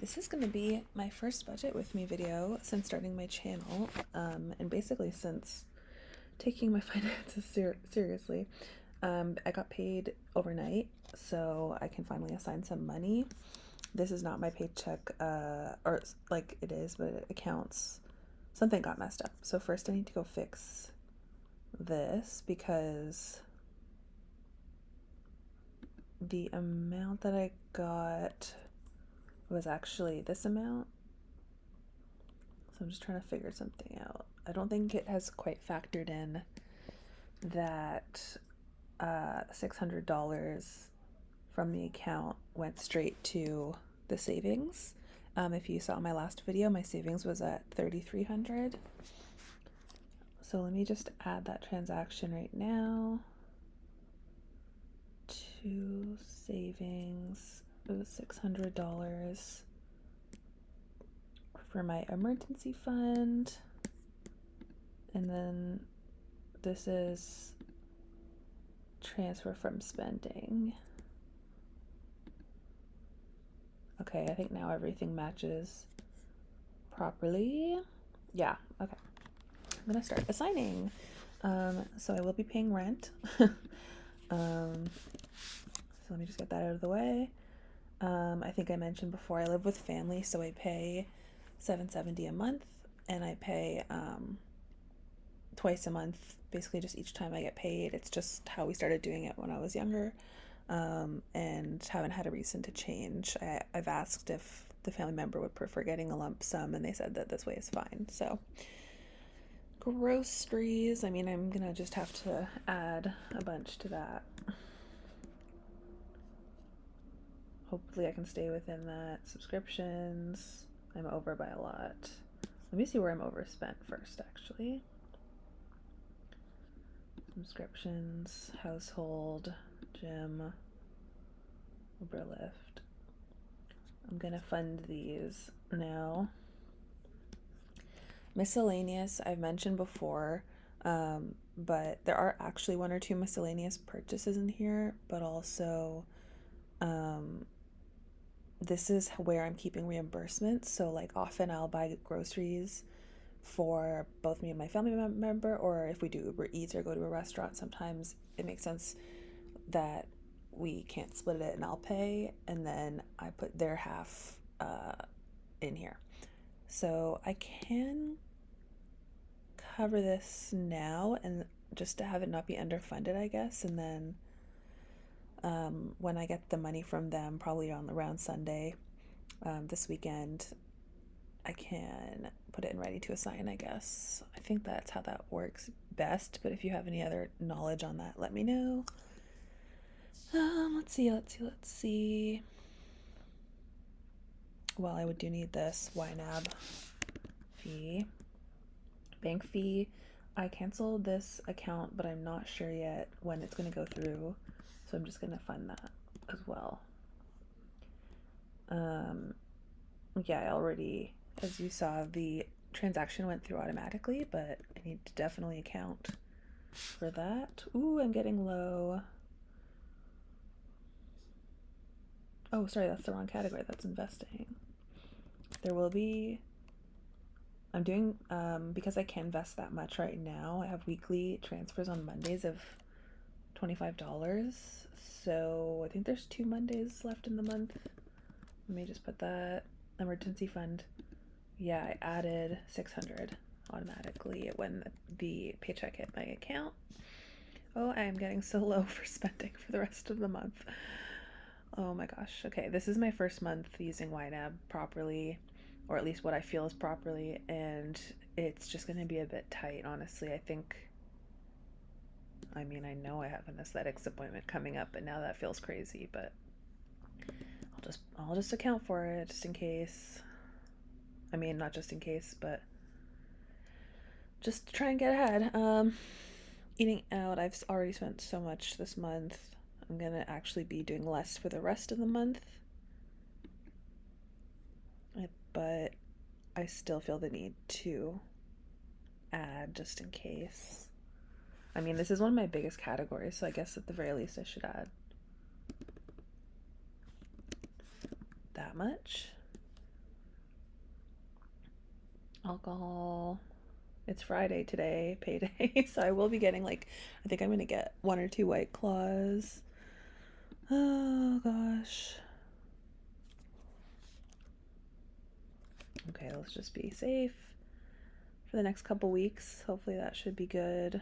This is going to be my first budget with me video since starting my channel, and basically since taking my finances seriously. I got paid overnight, so I can finally assign some money. This is not my paycheck, or like it is, but it accounts. Something got messed up. So first I need to go fix this because the amount that I got was actually this amount. So I'm just trying to figure something out. I don't think it has quite factored in that $600 from the account went straight to the savings. If you saw my last video, my savings was at $3,300. So let me just add that transaction right now to savings. It was $600 for my emergency fund, and then this is transfer from spending. Okay, I think now everything matches properly. Yeah, okay. I'm gonna start assigning. So I will be paying rent. So let me just get that out of the way. I think I mentioned before I live with family, so I pay $770 a month, and I pay twice a month, basically just each time I get paid. It's just how we started doing it when I was younger, and haven't had a reason to change. I've asked if the family member would prefer getting a lump sum, and they said that this way is fine. So groceries, I mean, I'm gonna just have to add a bunch to that. Hopefully I can stay within that. Subscriptions, I'm over by a lot. Let me see where I'm overspent first, actually. Subscriptions, household, gym, Uber Lyft. I'm gonna fund these now. Miscellaneous, I've mentioned before, but there are actually one or two miscellaneous purchases in here, but also this is where I'm keeping reimbursements. So like often I'll buy groceries for both me and my family member, or if we do Uber Eats or go to a restaurant, sometimes it makes sense that we can't split it and I'll pay, and then I put their half in here. So I can cover this now and just to have it not be underfunded, I guess, and then when I get the money from them, probably around Sunday, this weekend, I can put it in ready to assign, I guess. I think that's how that works best, but if you have any other knowledge on that, let me know. Let's see. Well, I do need this ynab fee. Bank fee. I canceled this account, but I'm not sure yet when it's going to go through, so I'm just going to fund that as well. Yeah, I already, as you saw, the transaction went through automatically, but I need to definitely account for that. Ooh, I'm getting low. Oh, sorry, that's the wrong category. That's investing. There will be, I'm doing, because I can invest that much right now, I have weekly transfers on Mondays of $25. So I think there's 2 Mondays left in the month. Let me just put that. Emergency fund. Yeah, I added $600 automatically when the paycheck hit my account. Oh, I am getting so low for spending for the rest of the month. Oh my gosh. Okay, this is my first month using ynab properly, or at least what I feel is properly, and it's just going to be a bit tight, honestly. I know I have an aesthetics appointment coming up, and now that feels crazy, but I'll just account for it just in case. I mean, not just in case, but just to try and get ahead. Eating out, I've already spent so much this month. I'm gonna actually be doing less for the rest of the month, but I still feel the need to add just in case. I mean, this is one of my biggest categories, so I guess at the very least I should add that much. alcohol. It's Friday today, payday, so I will be getting like, I think I'm gonna get 1 or 2 White Claws. Oh gosh. Okay, let's just be safe for the next couple weeks. Hopefully that should be good.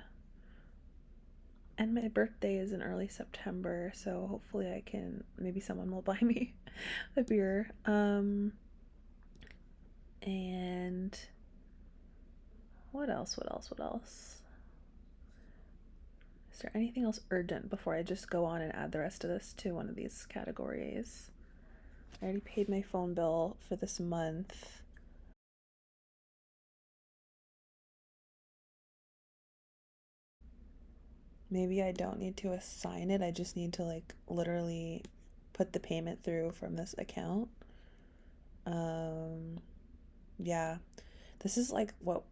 And my birthday is in early September, so hopefully I can, maybe someone will buy me a beer. And what else? Is there anything else urgent before I just go on and add the rest of this to one of these categories? I already paid my phone bill for this month. Maybe I don't need to assign it. I just need to like literally put the payment through from this account. Yeah. This is like what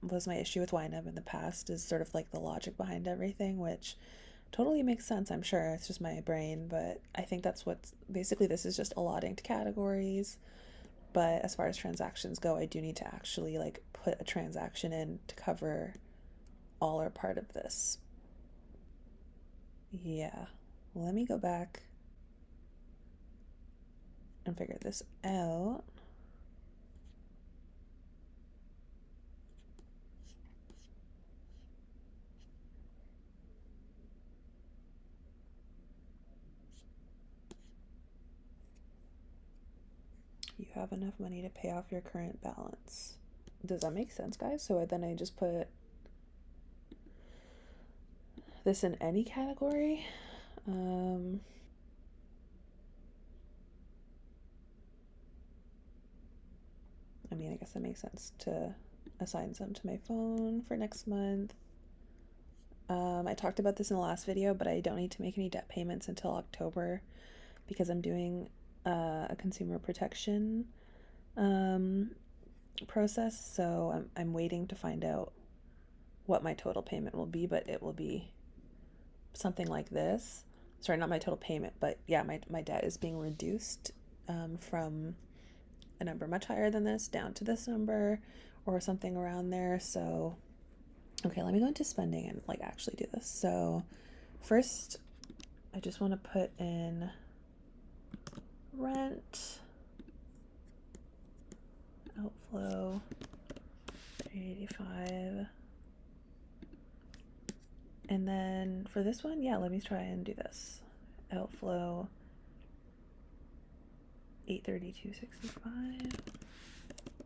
was my issue with ynab in the past, is sort of like the logic behind everything, which totally makes sense, I'm sure. It's just my brain, but I think that's what's basically, this is just allotting to categories. But as far as transactions go, I do need to actually like put a transaction in to cover all or part of this. Yeah. Let me go back and figure this out. You have enough money to pay off your current balance. Does that make sense, guys? So then I just put this in any category. I mean, I guess that makes sense to assign some to my phone for next month. I talked about this in the last video, but I don't need to make any debt payments until October because I'm doing a consumer protection process. So I'm waiting to find out what my total payment will be, but it will be something like this. Sorry, not my total payment, but yeah, my debt is being reduced from a number much higher than this down to this number or something around there. So, okay, let me go into spending and like actually do this. So first, I just want to put in rent, outflow, 385. And then for this one, yeah, let me try and do this. Outflow, 832.65.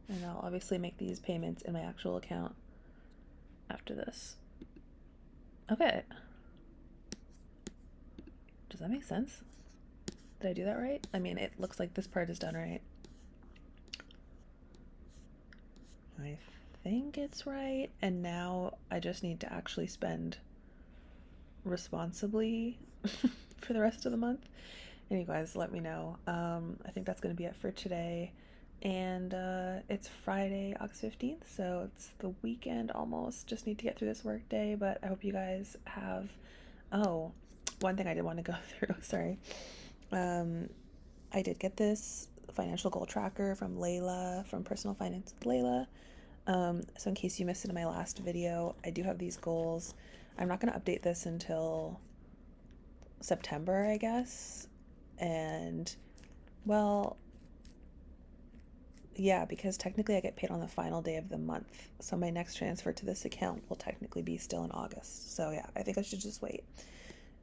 And I'll obviously make these payments in my actual account after this. Okay. Does that make sense? Did I do that right? I mean, it looks like this part is done right. I think it's right. And now I just need to actually spend responsibly for the rest of the month. And you guys let me know. I think that's going to be it for today. And it's Friday, August 15th, so it's the weekend almost. Just need to get through this work day, but I hope you guys have... Oh, one thing I did want to go through, sorry. I did get this financial goal tracker from Layla, from Personal Finance with Layla. So in case you missed it in my last video, I do have these goals. I'm not going to update this until September, I guess. And, well, yeah, because technically I get paid on the final day of the month. So my next transfer to this account will technically be still in August. So yeah, I think I should just wait.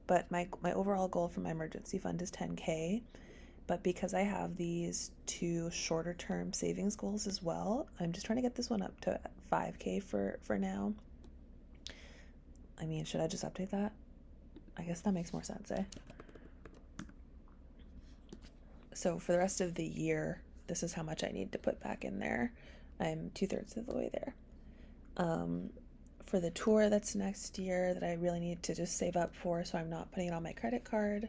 But my overall goal for my emergency fund is 10K. But because I have these 2 shorter term savings goals as well, I'm just trying to get this one up to 5K for now. I mean, should I just update that? I guess that makes more sense, eh? So for the rest of the year, this is how much I need to put back in there. I'm 2/3 of the way there. For the tour that's next year that I really need to just save up for, so I'm not putting it on my credit card,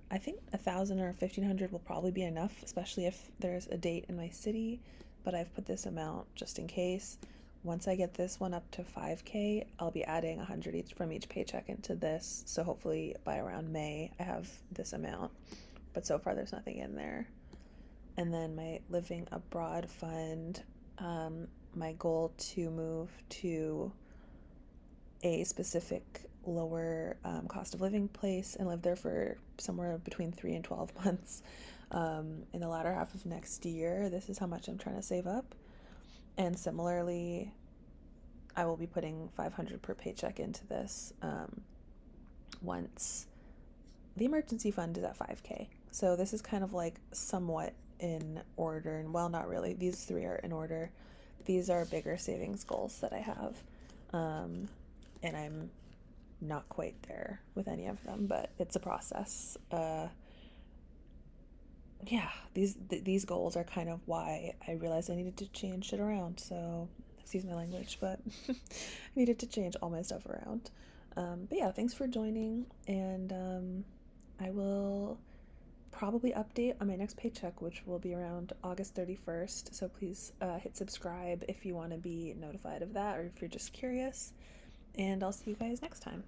I think 1,000 or 1,500 will probably be enough, especially if there's a date in my city, but I've put this amount just in case. Once I get this one up to 5K, I'll be adding 100 each from each paycheck into this, so hopefully by around May I have this amount, but so far there's nothing in there. And then my living abroad fund, my goal to move to a specific lower cost of living place and live there for somewhere between 3 and 12 months in the latter half of next year. This is how much I'm trying to save up. And similarly, I will be putting $500 per paycheck into this once the emergency fund is at $5K. So this is kind of like somewhat in order, and well, not really. These three are in order. These are bigger savings goals that I have, and I'm not quite there with any of them, but it's a process. Yeah, these goals are kind of why I realized I needed to change shit around. So, excuse my language, but I needed to change all my stuff around. But yeah, thanks for joining, and I will probably update on my next paycheck, which will be around August 31st. So please hit subscribe if you want to be notified of that, or if you're just curious. And I'll see you guys next time.